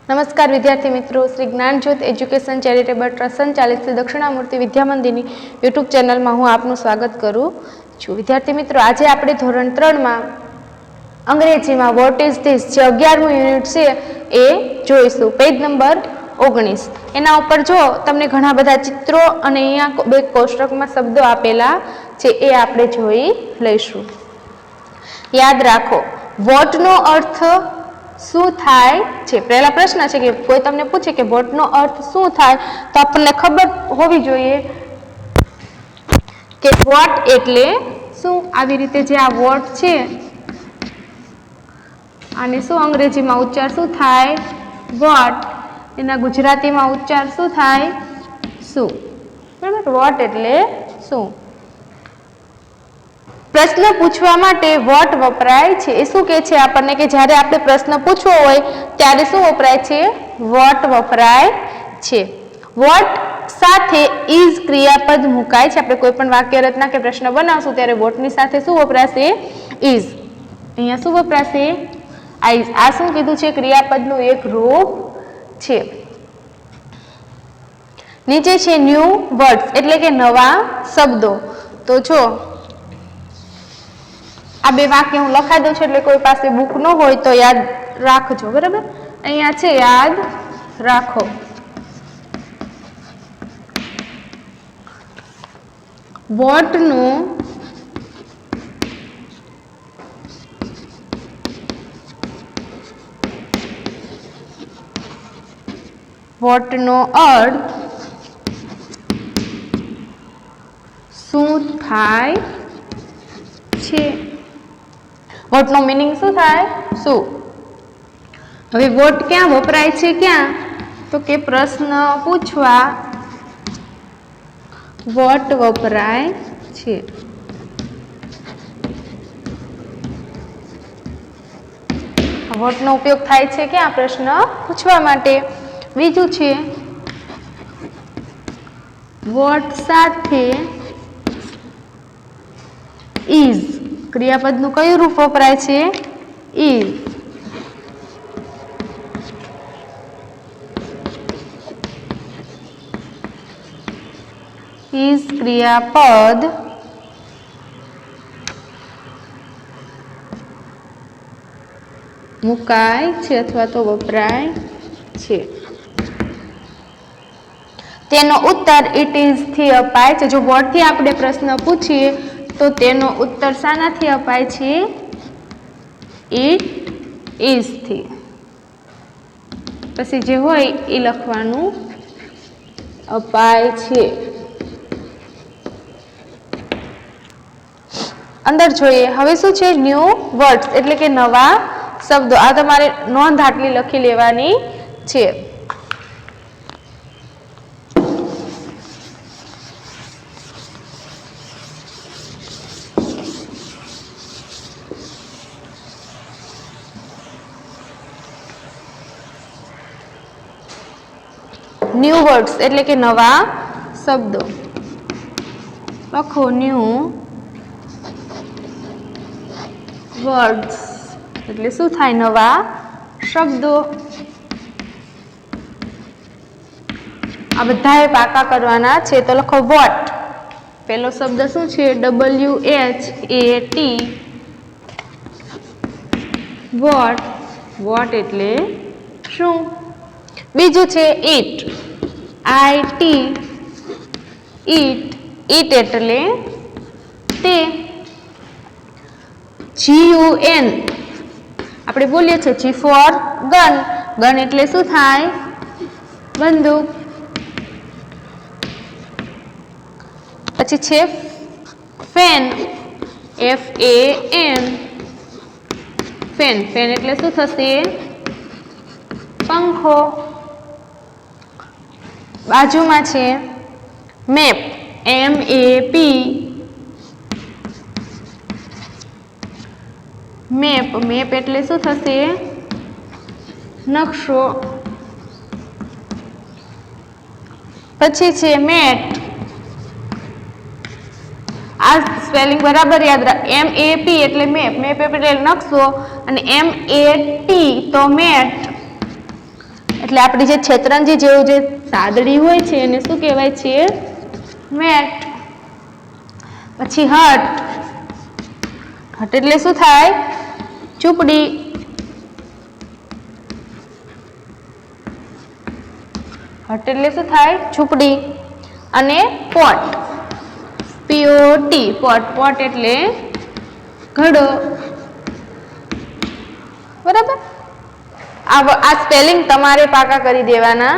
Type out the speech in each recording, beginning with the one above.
नमस्कार विद्यार्थी मित्रों, Shri Dnyanjyot education charitable trust संचालित श्री दक्षिणामूर्ति विद्यामंदिर यूट्यूब चेनल में हूँ आपનું સ્વાગત કરું છું। વિદ્યાર્થી મિત્રો, આજે આપણે ધોરણ 3 માં અંગ્રેજીમાં વોટ ઇઝ ધીસ જે 11મું યુનિટ છે એ જોઈશું। પેજ નંબર 19 એના ઉપર જો તમને ઘણા બધા ચિત્રો અને અહીંયા બે કોષ્ટકમાં શબ્દો આપેલા છે એ આપણે જોઈ લઈશું। યાદ રાખો, વોટનો અર્થ શું થાય છે। પહેલા પ્રશ્ન છે કે કોઈ તમને પૂછે કે વોટનો અર્થ શું થાય તો આપણને ખબર હોવી જોઈએ કે વોટ એટલે શું। આવી રીતે જે આ વોટ છે આને શું અંગ્રેજીમાં ઉચ્ચાર શું થાય? વોટ। એના ગુજરાતીમાં ઉચ્ચાર શું થાય? શું। બરાબર, વોટ એટલે શું। પ્રશ્ન પૂછવા માટે વોટ વપરાય છે। એ શું કહે છે આપણને કે જ્યારે આપણે પ્રશ્ન પૂછવો હોય ત્યારે શું વપરાય છે? વોટ વપરાય છે। વોટ સાથે ઇઝ ક્રિયાપદ મુકાય છે। આપણે કોઈ પણ વાક્ય રચના કે પ્રશ્ન બનાવશું ત્યારે વોટની સાથે શું વપરાશે? ઇઝ। અહીંયા શું વપરાશે? આઈઝ। આ શું કીધું છે? ક્રિયાપદનું એક રૂપ છે। નીચે છે ન્યૂ વર્ડ્સ એટલે કે નવા શબ્દો। તો જો આ બે વાક્ય હું લખાઈ દઉં છું એટલે કોઈ પાસે બુક ન હોય તો યાદ રાખજો। બરાબર, અહીંયા છે યાદ રાખો। વોટનો અર્થ શું થાય છે? વોટનો મીનિંગ શું થાય? શું। હવે વોટ ક્યાં વપરાય છે? ક્યાં? તો કે પ્રશ્ન પૂછવા વોટ વપરાય છે। વોટનો ઉપયોગ થાય છે ક્યાં? પ્રશ્ન પૂછવા માટે। બીજું છે વોટ સાથે ઇઝ ક્રિયાપદનું કયું રૂપ વપરાય છે? ઇઝ। ઇઝ ક્રિયાપદ મુકાય છે અથવા તો વપરાય છે। તેનો ઉત્તર ઇટ ઇઝ થી અપાય છે। જો વોટ થી આપણે પ્રશ્ન પૂછીએ તો તેનો ઉત્તર શાનાથી અપાય છે? ઇટ ઇઝ થી। પછી જે હોય એ લખવાનું અપાય છે। અંદર જોઈએ હવે શું છે? ન્યૂ વર્ડ્સ એટલે કે નવા શબ્દો। આ તમારે નોંધ આટલી લખી લેવાની છે। ન્યૂ વર્ડ્સ એટલે કે નવા શબ્દો। લખો ન્યૂ વર્ડ્સ એટલે શું થાય? નવા શબ્દો। આ બધાએ પાકા કરવાના છે તો લખો વોટ। પહેલો શબ્દ શું છે? WHAT vote. વોટ એટલે શું? બીજું છે ઇટ IT ઇટ। ઇટ એટલે તે। GUN આપણે બોલીએ છીએ G ફોર ગન। ગન એટલે શું થાય? બંદૂક। પછી છે ફેન FAN ફેન। ફેન એટલે શું થશે? પંખો। બાજુમાં છે મેપ MAP મેપ। મેપ એટલે શું થશે? નકશો। પછી છે મેટ। આ સ્પેલિંગ બરાબર યાદ રાખ। MAP એટલે મેપ। મેપ એટલે નકશો અને MAT તો મેટ એટલે આપણી જે છેતરંજી જેવું જે સાદડી હોય છે એને શું કહેવાય છે? મેટ. પછી હટ. હટ એટલે શું થાય? ઝૂંપડી. હટ એટલે શું થાય? ઝૂંપડી. અને પોટ, POT, પોટ. પોટ એટલે ઘડો. બરાબર. આ સ્પેલિંગ તમારે પાકા કરી દેવાના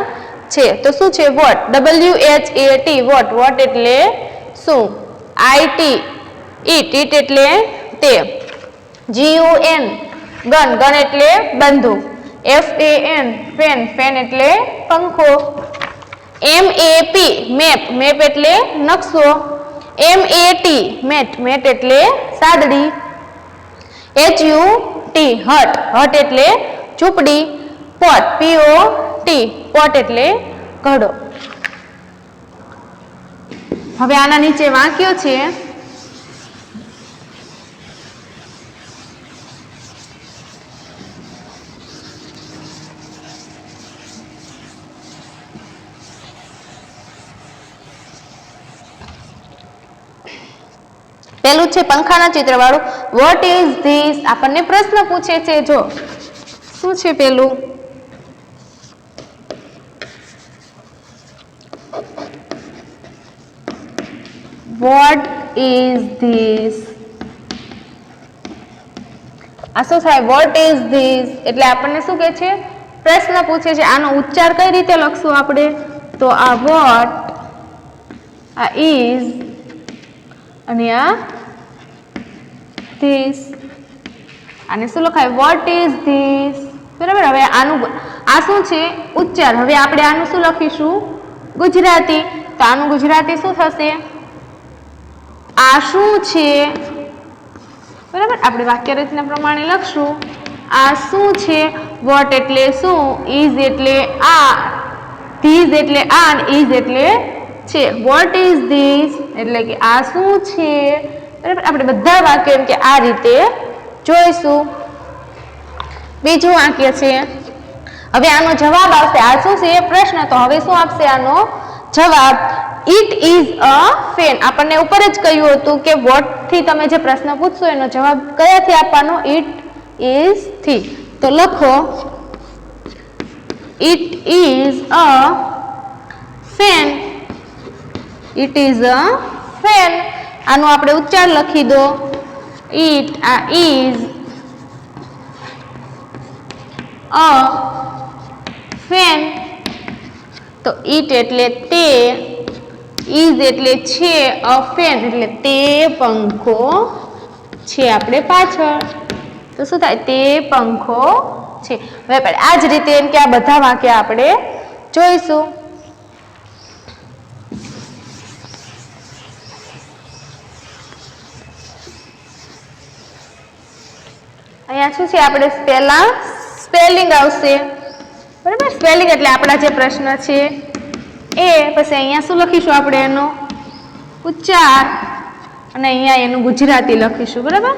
છે. તો શું છે? Vote, WHAT, vote. વોટ એટલે શું? IT, ઈટ. ઈટ એટલે તે. GUN, gun. ગન એટલે બંદૂક. FAN, fan. ફેન એટલે પંખો. MAP, map. મેપ એટલે નકશો. MAT, mat. મેટ એટલે સાદડી. HUT, હટ. હટ એટલે ઝૂંપડી. પોટ, POT, પોટ એટલે ઘડો. હવે આના નીચે વાક્યો છે. પેલું છે પંખાના ચિત્ર વાળું. What is this? આપણને પ્રશ્ન પૂછે છે. જો શું છે પેલું? What is this? આ શું થાય? વોટ ઇઝ ધીસ એટલે આપણને શું કહે છે? પ્રશ્ન પૂછે છે. આનો ઉચ્ચાર કઈ રીતે લખશું આપણે? તો આ વોટ, આ ઇઝ અને આ ધીસ. આને શું લખાય? What is this. બરાબર. હવે આનું આ શું છે? ઉચ્ચાર. હવે આપણે આનું શું લખીશું? ગુજરાતી. તો આનું ગુજરાતી શું થશે? આ શું છે? બરાબર. આપણે વાક્ય રચના પ્રમાણે લખશું. આ શું છે? વોટ એટલે શું? ઇઝ એટલે આ, ધીસ એટલે આ, અને ઇઝ એટલે છે. વોટ ઇઝ ધીસ એટલે કે આ શું છે? બરાબર. આપણે બધા વાક્યો એમ કે આ રીતે જોઈશું. બીજું વાક્ય છે. હવે આનો જવાબ આવશે. આ શું છે? પ્રશ્ન. તો હવે શું આપશે આનો જવાબ? It is a fan. આપણને ઉપર જ કહ્યું હતું કે વોટ થી તમે જે પ્રશ્ન પૂછશો એનો જવાબ કયાથી આપવાનો? ઇટ ઇઝ થી. તો લખો it is a fan. It is a fan. આનો આપણે ઉચ્ચાર લખી દો. ઇટ, આ ઇઝ, અ ફેન. તો ઇટ એટલે તે, ઇઝ એટલે છે, અ ફેન એટલે તે પંખો છે. આપણે પાછળ તો શું થાય? તે પંખો છે. હવે આ જ રીતે એમ કે આ બધા વાક્ય આપણે જોઈશું. અહીંયા શું છે? આપણે પહેલા સ્પેલિંગ આવશે. બરાબર. સ્પેલિંગ એટલે આપણા જે પ્રશ્ન છે એ. પછી અહીંયા શું લખીશું? આપણે એનો ઉચ્ચાર અને અહીંયા એનું ગુજરાતી લખીશું. બરાબર.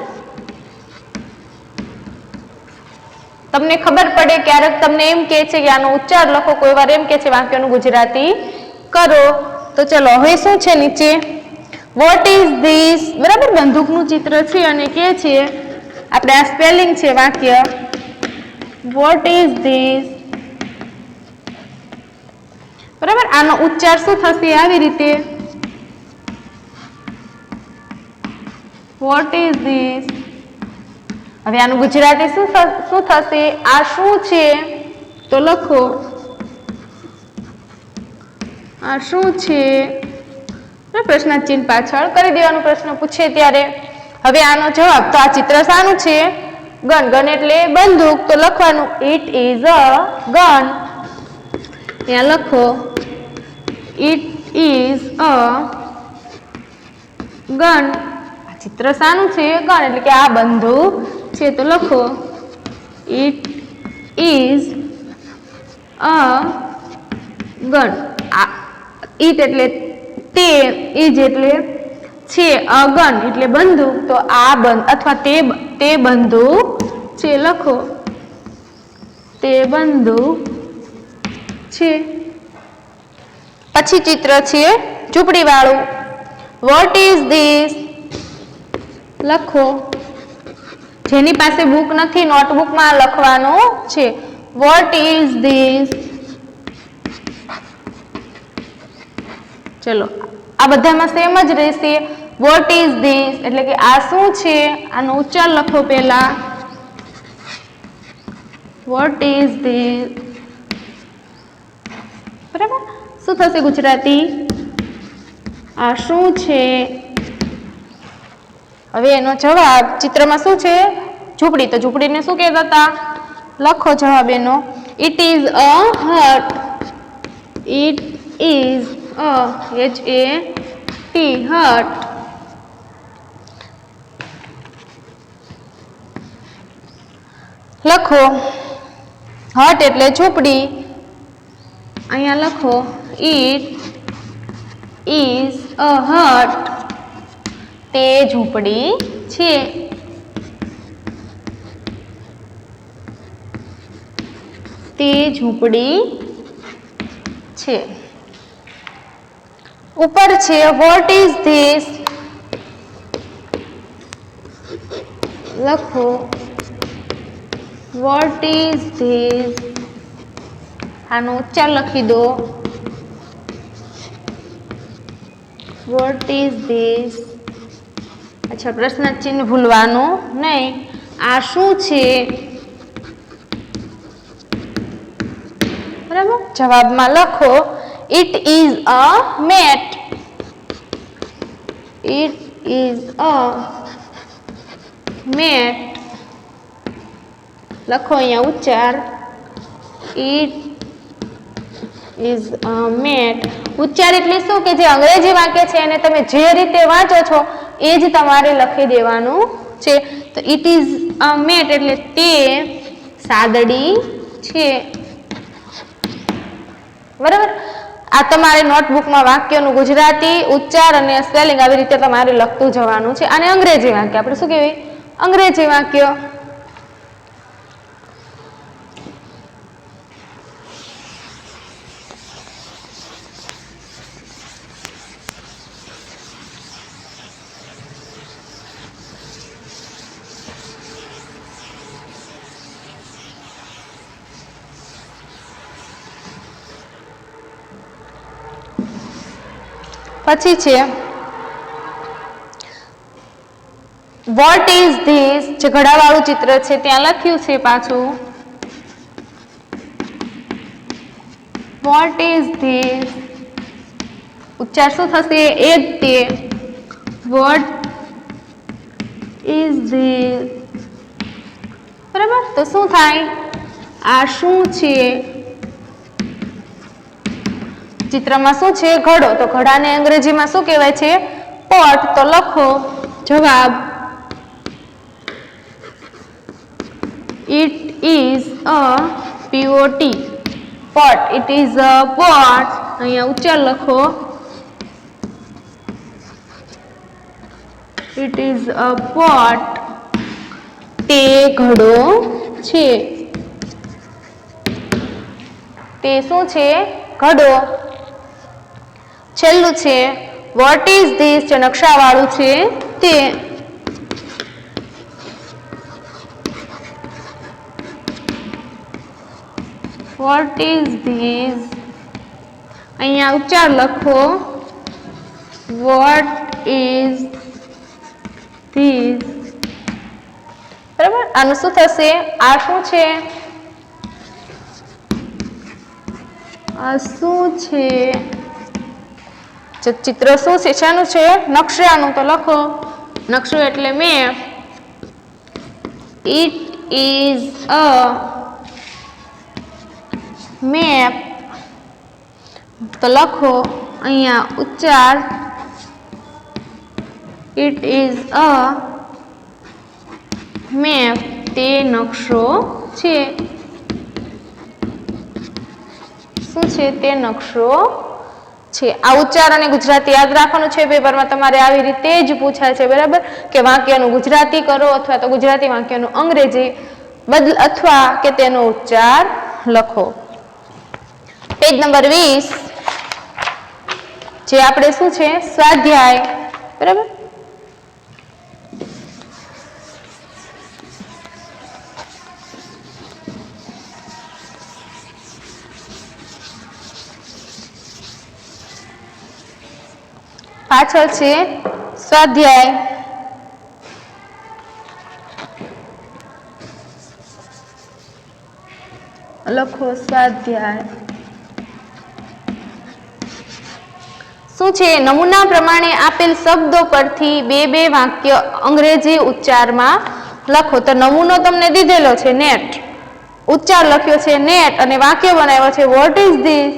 તમને ખબર પડે ક્યારેક તમને એમ કહે છે કે આનો ઉચ્ચાર લખો, કોઈ વાર એમ કહે છે વાક્યનું ગુજરાતી કરો. તો ચલો હવે શું છે નીચે? What is this? બરાબર. બંદૂકનું ચિત્ર છે અને કે છે આપણે આ સ્પેલિંગ છે વાક્ય. What is this? બરાબર. આનો ઉચ્ચાર શું થશે? આવી રીતે. What is this? હવે આનું ગુજરાતી શું થશે? આ શું છે? તો લખો આ શું છે? પ્રશ્ન ચિહ્ન પાછળ કરી દેવાનું પ્રશ્ન પૂછે ત્યારે. હવે આનો જવાબ. તો આ ચિત્ર શાનું છે? ગન. ગન એટલે બંદૂક. તો લખવાનું ઇટ ઇઝ અ ગન. ત્યાં લખો ઇટ ઇઝ અ ગન. આ ચિત્ર શાનું છે? ગન એટલે કે આ બંદૂક છે. તો લખો ઇટ ઇઝ અ ગન. આ ઇટ એટલે તે, ઇઝ એટલે છે, અગન એટલે બંદૂક. તો આ અથવા તે બંદૂક છે. લખો તે બંદૂક છે. પછી ચિત્ર છે ઝૂંપડી વાળું. What is this? લખો. જેની પાસે બુક નથી નોટબુકમાં લખવાનું છે. What is this? ચલો આ બધામાં સેમ જ રહેશે. વોટ ઇઝ ધીસ એટલે કે આ શું છે? આનો ઉચ્ચાર લખો પહેલા. What is this? બરાબર. શું થશે ગુજરાતી? આ શું છે? હવે એનો જવાબ ચિત્રમાં શું છે? ઝૂંપડી. તો ઝૂંપડીને શું કહેતા હતા? લખો જવાબ એનો. It is a Hut. It is a HAT હટ. લખો. હટ એટલે ઝૂંપડી. અહીંયા લખો. ઇટ ઇઝ અ હટ. તે ઝૂંપડી છે. તે ઝૂંપડી છે. ઉપર છે વોટ ઇઝ ધીસ? લખો. What is this? આનો ઉચ્ચાર લખી દો. What is this? અચ્છા પ્રશ્ન ચિહ્ન ભૂલવાનું નહીં. આ શું છે? બરાબર. જવાબમાં લખો. It is a mat. It is a mat. લખો અહીંયા ઉચ્ચાર. It is a mat. ઉચ્ચાર એટલે શું કે જે અંગ્રેજી વાક્ય છે એને તમે જે રીતે વાંચો છો એ જ તમારે લખી દેવાનું છે. તો ઇટ ઇઝ અ મેટ એટલે તે સાદડી છે. બરાબર. આ તમારે નોટબુકમાં વાક્યનું ગુજરાતી ઉચ્ચાર અને સ્પેલિંગ આવી રીતે તમારે લખતું જવાનું છે. અને અંગ્રેજી વાક્ય આપણે શું કહેવાય? અંગ્રેજી વાક્ય. પછી છે વોટ ઇઝ ધીસ? જે ઘડાવાળું ચિત્ર છે ત્યાં લખ્યું છે પાછું. What is this? ઉચ્ચાર શું થશે? એ જ તે. What is this? બરાબર. તો શું થાય? આ શું છે? ચિત્રમાં શું છે? ઘડો. તો ઘડાને અંગ્રેજીમાં શું કહેવાય છે? પોટ. તો લખો જવાબ. It is a POT pot. It is a pot. અહીંયા ઉચ્ચાર લખો. It is a pot. તે ઘડો છે. તે શું છે? ઘડો. છેલ્લું છે વોટ ઇઝ ધીસ? જે નકશાવાળું છે તે. What is this? અહીંયા ઉચ્ચાર લખો. What is this? બરાબર. આનું શું થશે? આ શું છે? આ શું છે? ચિત્ર શું છે? શાનું છે? નકશાનું. તો લખો. નકશો એટલે map. It is a map. તો લખો અહીંયા ઉચ્ચાર. It is a map. તે નકશો છે. શું છે? તે નકશો છે. આ ઉચ્ચાર અને ગુજરાતી યાદ રાખવાનું છે. પેપરમાં તમારે આવી રીતે જ પૂછાય છે. બરાબર. કે વાક્યનું ગુજરાતી કરો અથવા તો ગુજરાતી વાક્યનું અંગ્રેજી અથવા કે તેનો ઉચ્ચાર લખો. પેજ નંબર 20 જે આપણે શું છે સ્વાધ્યાય, બરાબર. પાછળ છે સ્વાધ્યાય. લખો સ્વાધ્યાય. શું છે? નમૂના પ્રમાણે આપેલ શબ્દો પરથી બે વાક્ય અંગ્રેજી ઉચ્ચારમાં લખો. તો નમૂનો તમને દીધેલો છે નેટ, ઉચ્ચાર લખ્યો છે નેટ અને વાક્ય બનાવ્યો છે વોટ ઇઝ ધીસ.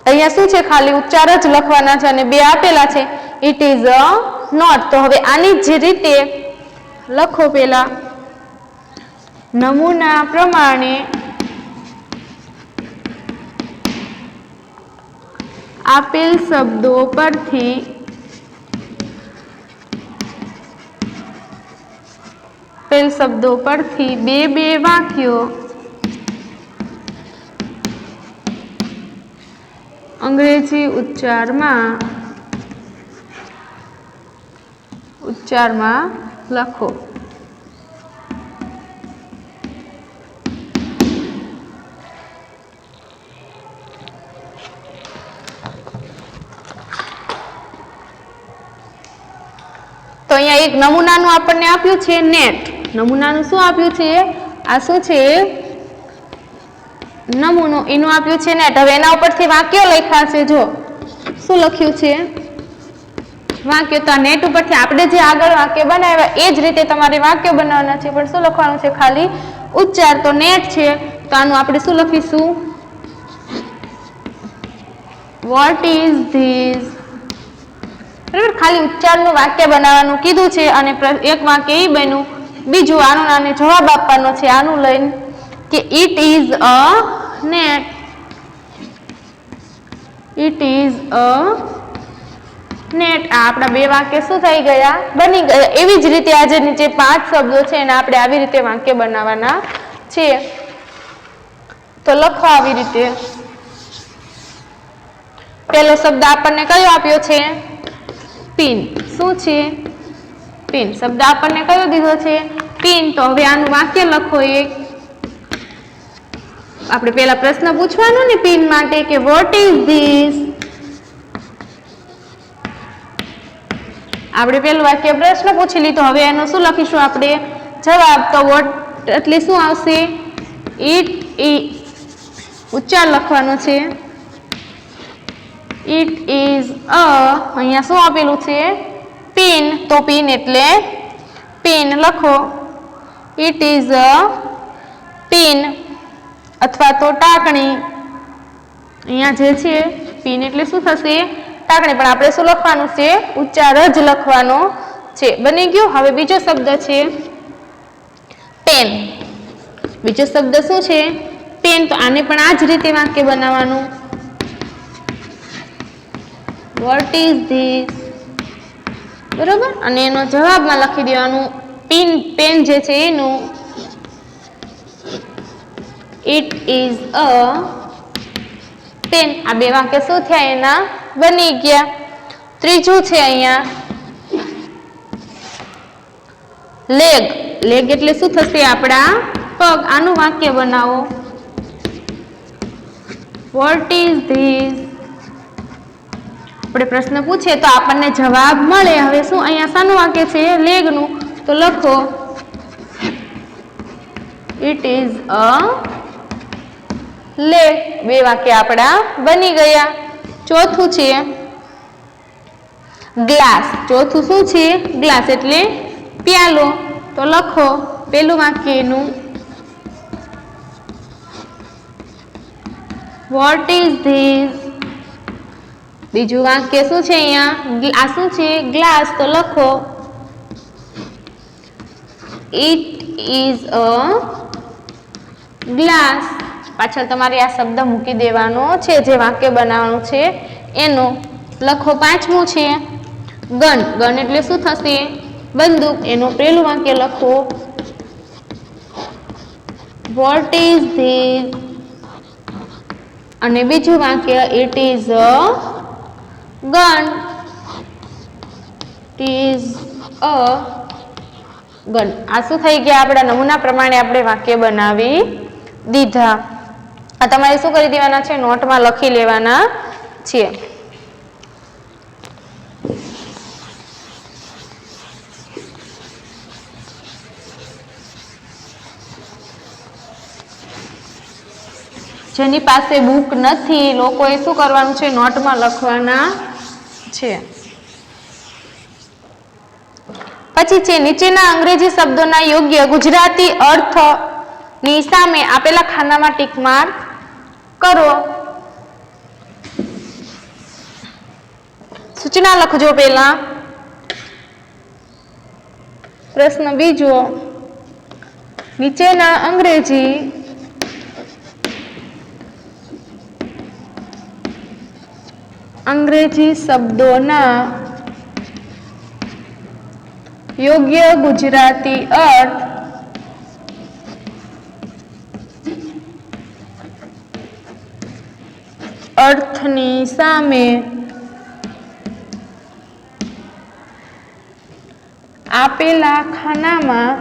અહીંયા શું છે? ખાલી ઉચ્ચાર જ લખવાના છે અને બે આપેલા છે ઇટ ઇઝ અ નોટ. તો હવે આની જ રીતે લખો. પેલા નમૂના પ્રમાણે આપેલ શબ્દો પરથી બે વાક્યો અંગ્રેજી ઉચ્ચારમાં લખો. તો અહીંયા એક નમૂનાનું આપણને આપ્યું છે નેટ. નમૂનાનું શું આપ્યું છે? આ શું છે? નમૂનો. એનું આપ્યું છે નેટ. હવે એના ઉપરથી વાક્યો લખ્યા છે. જો શું લખ્યું છે? વાક્ય. તો આ નેટ ઉપરથી આપણે જે આગળ વાક્ય બનાવ્યા એ જ રીતે તમારે વાક્ય બનાવવાના છે. પણ શું લખવાનું છે? ખાલી ઉચ્ચાર. તો નેટ છે તો આનું આપણે શું લખીશું? What is this. બરાબર. ખાલી ઉચ્ચારનું વાક્ય બનાવવાનું કીધું છે અને એક વાક્ય એ બન્યું. બીજું આનું આને જવાબ આપવાનો છે આનું લઈને કે it is a net. It is a net. આ આપણા બે વાક્ય શું થઈ ગયા? બની ગયા. એવી જ રીતે આજે નીચે 5 શબ્દો છે એને આપણે આવી રીતે વાક્ય બનાવવાના છે. તો લખો આવી રીતે. પહેલો શબ્દ આપણને કયો આપ્યો છે? પિન. શું છે? પિન. શબ્દ આપણને કયો દીધો છે? પિન. તો હવે આનું વાક્ય લખો એક. આપણે પહેલા પ્રશ્ન પૂછવાનો ને પિન માટે કે વોટ ઇઝ ધીસ. આપણે પેલું વાક્ય પ્રશ્ન પૂછી લીધો. હવે એનો શું લખીશું આપણે? જવાબ. તો વોટ એટલે શું આવશે? It is. ઉચ્ચાર લખવાનો છે. ઇટ ઇઝ અ. અહીંયા શું આપેલું છે? પિન. તો પિન એટલે પિન લખો. ઇટ ઇઝ અ પિન અથવા તો ટાંકણી. અહીંયા જે છે પિન એટલે શું થશે? ટાંકણી. પણ આપણે શું લખવાનું છે? ઉચ્ચાર જ લખવાનો છે. બની ગયું. હવે બીજો શબ્દ છે પેન. બીજો શબ્દ શું છે? પેન. તો આને પણ આ જ રીતે વાક્ય બનાવવાનું. What is this. બરોબર. અને એનો જવાબમાં લખી દેવાનું પેન જે છે એનું ઇટ ઇઝ અ પેન. આ બે વાક્ય શું થયા? એના બની ગયા. ત્રીજું છે અહીંયા લેગ. લેગ એટલે શું થશે? આપણા પગ. આનું વાક્ય બનાવો. What is this. આપણે પ્રશ્ન પૂછીએ તો આપણને જવાબ મળે. હવે શું અહીંયા શાનું વાક્ય છે? લેગનું. તો લખો ઇટ ઇઝ અ લેગ. બે વાક્ય આપણા બની ગયા. ચોથું છે ગ્લાસ. ચોથું શું છે? ગ્લાસ એટલે પ્યાલો. તો લખો પેલું વાક્ય એનું વોટ ઇઝ ધીસ. બીજું વાક્ય શું છે? અહીંયા આ શું છે? ગ્લાસ. તો લખો ઇટ ઇઝ અ ગ્લાસ. પાછળ તમારે આ શબ્દ મૂકી દેવાનો છે જે વાક્ય બનાવવાનું છે એનું. લખો. પાંચમું છે ગન. ગન એટલે શું થશે? બંદૂક. એનું પેલું વાક્ય લખો વોટ ઇઝ ધીસ. અને બીજું વાક્ય it is a gun. Is a gun. આ શું થઈ ગયા? આપણા નમૂના પ્રમાણે આપણે વાક્ય બનાવી દીધા. આ તમારે શું કરી દેવાના છે? નોટમાં લખી લેવાના છે. જેની પાસે બુક નથી લોકોએ શું કરવાનું છે? નોટમાં લખવાના છે. પછી છે નીચેના અંગ્રેજી શબ્દોના યોગ્ય ગુજરાતી અર્થની સામે આપેલા ખાનામાં ટીક માર્ક કરો. સૂચના લખજો પહેલા. પ્રશ્ન બીજો, નીચેના અંગ્રેજી શબ્દોના યોગ્ય ગુજરાતી અર્થની સામે આપેલા ખાનામાં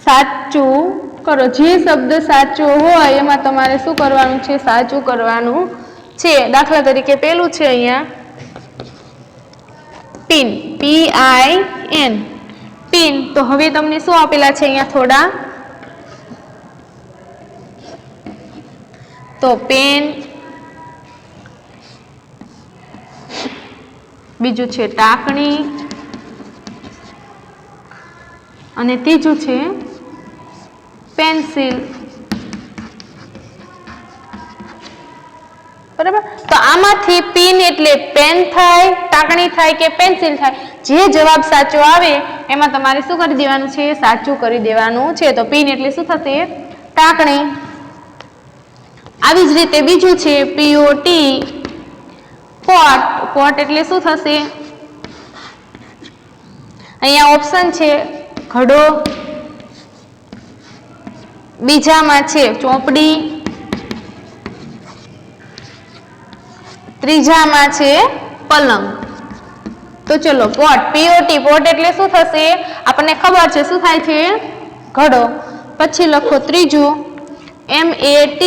સાચું કરો. જે શબ્દ સાચો હોય એમાં તમારે શું કરવાનું છે? સાચું કરવાનું છે. દાખલા તરીકે પેલું છે અહીંયા પિન, PIN, પિન. તો હવે તમને શું આપેલા છે અહીંયા થોડા? તો પેન, બીજું છે ટાંકણી અને ત્રીજું છે પેન્સિલ. બરાબર? તો આમાંથી પિન એટલે પેન થાય, ટાંકણી થાય કે પેન્સિલ થાય? જે જવાબ સાચો આવે એમાં તમારે શું કરી દેવાનું છે? સાચું કરી દેવાનું છે. તો પિન એટલે શું થશે? ટાંકણી. આવી જ રીતે બીજું છે POT, પોટ. પોટ એટલે શું થશે? અહીંયા ઓપ્શન છે ઘડો, બીજામાં છે ચોપડી, ત્રીજામાં છે પલંગ. તો ચલો પોટ, POT, પોટ એટલે શું થશે? આપણને ખબર છે શું થાય છે? ઘડો. પછી લખો ત્રીજું MAT,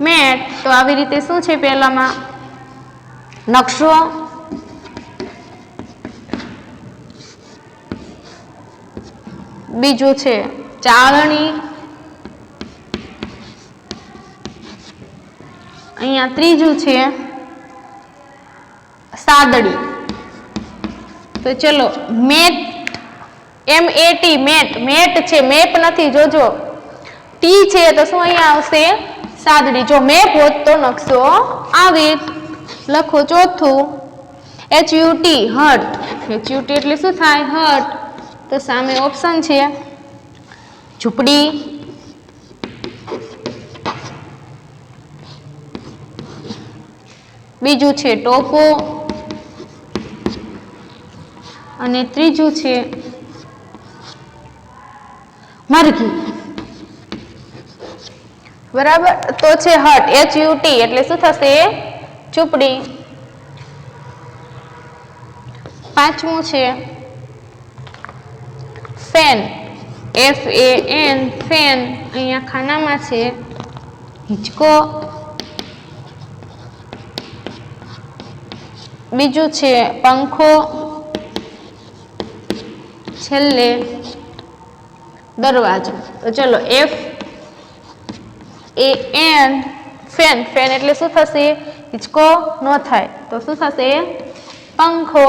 મેટ. તો આવી રીતે શું છે? પહેલામાં નકશો, બીજું છે ચાળણી, અહીંયા ત્રીજું છે સાદડી. તો ચલો મેટ, MAT, મેટ. મેટ છે, મેપ નથી. જોજો ટી છે તો શું અહીંયા આવશે? સાદડી. જો મેપ હોત તો નકશો આવે. લખો ચોથું HUT, હટ. HUT એટલે શું થાય? હટ. તો સામે ઓપ્શન છે ઝૂંપડી, બીજું છે ટોપો અને ત્રીજું છે મરઘી. બરાબર? તો છે હટ, HUT એટલે શું થશે? ઝૂંપડી. પાંચમું છે ફેન, FAN, ફેન. અહીંયા ખાનામાં છે હિંચકો, બીજું છે પંખો, છેલ્લે દરવાજો. તો ચલો FAN, ફેન. ફેન એટલે શું થશે? હિંચકો ન થાય તો શું થશે? પંખો.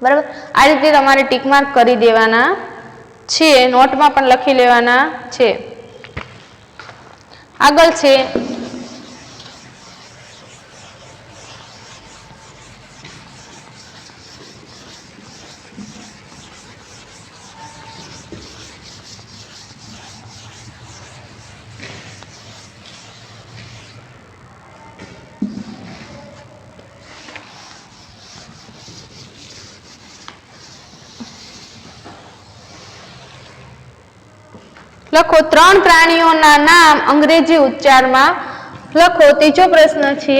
બરાબર? આ રીતે તમારે ટીક માર્ક કરી દેવાના છે. નોટમાં પણ લખી લેવાના છે. આગળ છે લખો 3 પ્રાણીઓના નામ અંગ્રેજી ઉચ્ચારમાં લખો. ત્રીજો પ્રશ્ન છે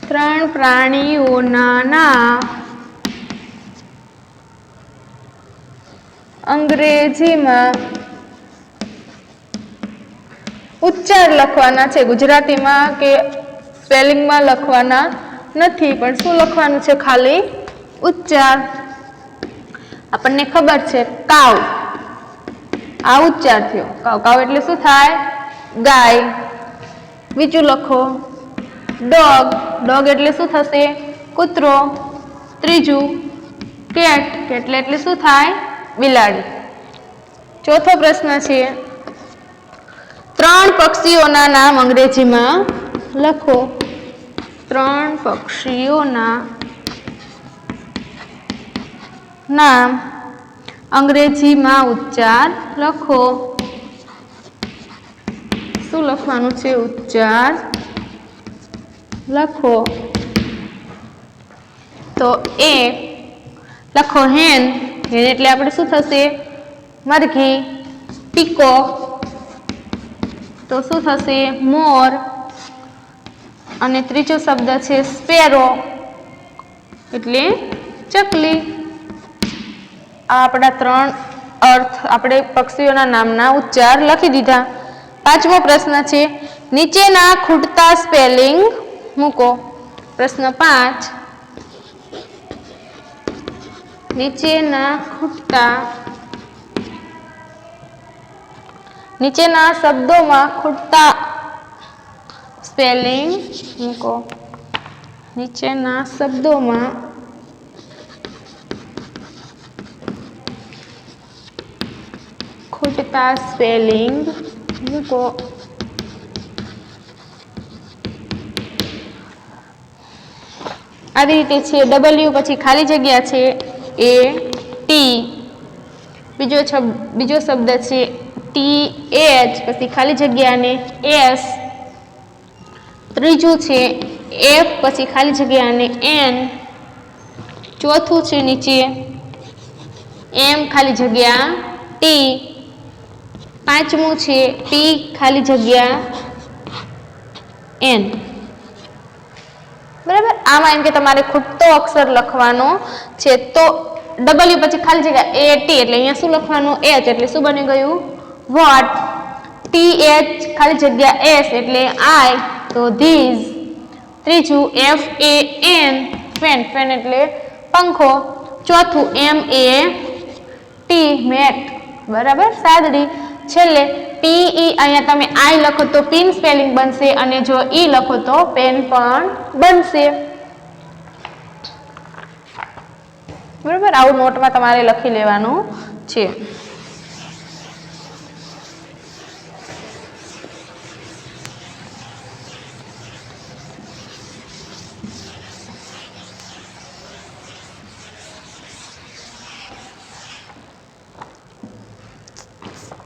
3 પ્રાણીઓના નામ અંગ્રેજીમાં ઉચ્ચાર લખવાના છે. ગુજરાતીમાં કે સ્પેલિંગમાં લખવાના નથી, પણ શું લખવાનું છે? ખાલી ઉચ્ચાર. આપણને ખબર છે કાવ, આ ઉચ્ચાર થયો. કાવ કાવ એટલે શું થાય? ગાય. બીજું લખો ડોગ, ડોગ એટલે શું થશે? કૂતરો. ત્રીજું કેટ, કેટ એટલે શું થાય? બિલાડી. ચોથો પ્રશ્ન છે 3 પક્ષીઓના નામ અંગ્રેજીમાં લખો. 3 પક્ષીઓના નામ અંગ્રેજીમાં ઉચ્ચાર લખો. શું લખવાનું છે? ઉચ્ચાર લખો. તો એ લખો હેન, હેન એટલે આપણે શું થશે? મરઘી. પીકોક તો શું થશે? મોર. અને ત્રીજો શબ્દ છે સ્પેરો એટલે ચકલી. આ આપણા 3 અર્થ આપણે પક્ષીઓના નામના ઉચ્ચાર લખી દીધા. પાંચમો પ્રશ્ન છે નીચેના ખૂટતા સ્પેલિંગ મૂકો. પ્રશ્ન 5 નીચેના શબ્દોમાં ખૂટતા સ્પેલિંગ મૂકો. નીચેના શબ્દોમાં ખૂટતા સ્પેલિંગ મૂકો. આવી રીતે છે W પછી ખાલી જગ્યા છે A T. બીજો શબ્દ છે TH પછી ખાલી જગ્યા ને S. ત્રીજું છે F પછી ખાલી જગ્યા ને N. ચોથું છે નીચે M ખાલી જગ્યા T. પાંચમું છે P ખાલી જગ્યા N. બરાબર. આમાં એમ કે તમારે ખૂટતો અક્ષર લખવાનો છે. તો W પછી ખાલી જગ્યા AT એટલે અહીંયા શું લખવાનું? H એટલે શું બની ગયું? વોટ. TH ખાલી જગ્યા S એટલે I તો ધીઝ. ત્રીજું FAN ફેન, ફેન એટલે પંખો. ચોથું MAT મેટ. બરાબર, સાદડી. છેલ્લે PE અહીંયા તમે I લખો તો પિન સ્પેલિંગ બનશે અને જો E લખો તો પેન પણ બનશે. બરાબર, આવું નોટમાં તમારે લખી લેવાનું છે.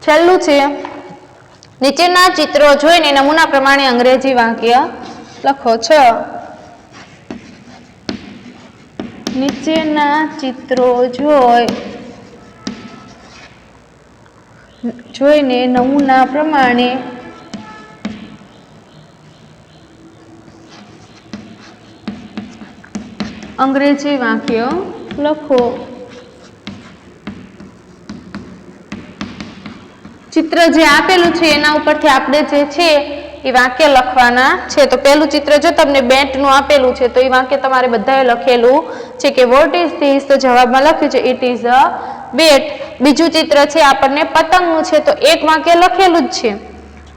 છેલ્લું છે નીચેના ચિત્રો જોઈને નમૂના પ્રમાણે અંગ્રેજી વાક્ય લખો. 6 નીચેના ચિત્રો જોઈને નમૂના પ્રમાણે અંગ્રેજી વાક્ય લખો. ચિત્ર જે આપેલું છે એના ઉપરથી આપણે જે છે એ વાક્ય લખવાના છે. તો પહેલું ચિત્ર જો તમને બેટનું આપેલું છે તો એ વાક્ય તમારે બધાએ લખેલું છે કે વોટ ઇઝ ધીસ, તો જવાબમાં લખ્યું છે ઇટ ઇઝ અ બેટ. બીજું ચિત્ર છે આપણને પતંગનું છે તો એક વાક્ય લખેલું જ છે.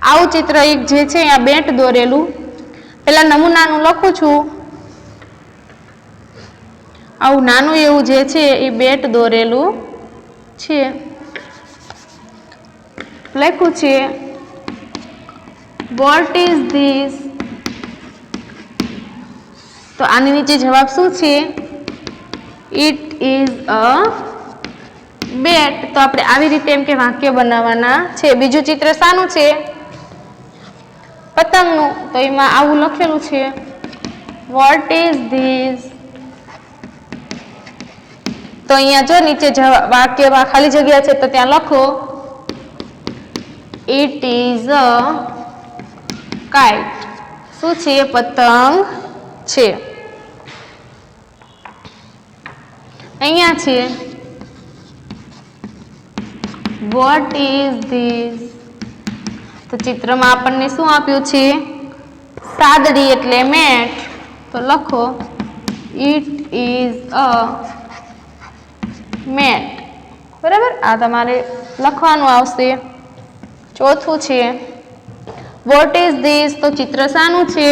આવું ચિત્ર એક જે છે આ બેટ દોરેલું. પેલા નમૂનાનું લખું છું. આવું નાનું એવું જે છે એ બેટ દોરેલું છે. લખ્યું છે વોટ ઇઝ ધીસ, તો આની નીચે જવાબ શું છે? ઇટ ઇઝ અ બેટ. તો આપણે આવી રીતે એમ કે વાક્ય બનાવવાના છે. બીજું ચિત્ર શાનું છે? પતંગનું. તો એમાં આવું લખેલું છે વોટ ઇઝ ધીસ. તો અહીંયા જો નીચે વાક્યમાં ખાલી જગ્યા છે તો ત્યાં લખો ઇટ ઇઝ અ કાઇટ. શું છે? પતંગ છે. અહીંયા છે વોટ ઇઝ ધીસ. તો ચિત્રમાં આપણને શું આપ્યું છે? સાદડી એટલે મેટ. તો લખો ઇટ ઇઝ અ મેટ. બરાબર, આ તમારે લખવાનું આવશે. ચોથું છે વોટ ઇઝ ધીસ. તો ચિત્ર શાનું છે?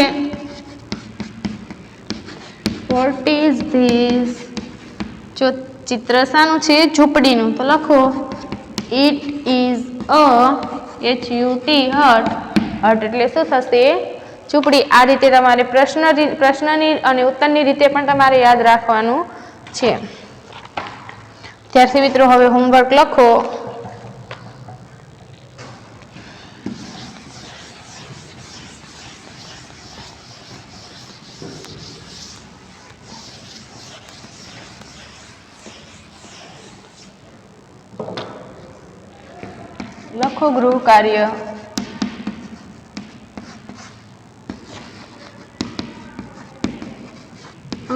What is this. જો ચિત્ર શાનું છે? ઝૂંપડીનું. તો લખો ઇટ ઇઝ અ HUT હટ. હટ એટલે શું થશે? ઝૂંપડી. આ રીતે તમારે પ્રશ્નની અને ઉત્તરની રીતે પણ તમારે યાદ રાખવાનું છે. ત્યારથી મિત્રો હવે હોમવર્ક લખો. લખો ગૃહ કાર્ય.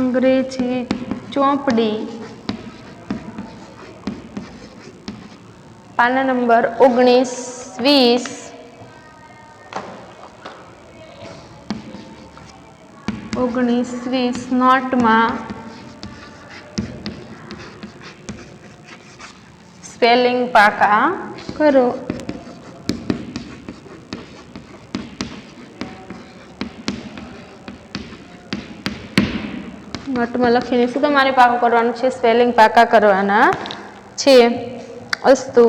અંગ્રેજી ચોપડી પાના નંબર 19-20. નોટમાં સ્પેલિંગ પાકા કરો. નોટમાં લખીને શું તમારે પાકું કરવાનું છે? સ્પેલિંગ પાકા કરવાના છે. અસ્તુ.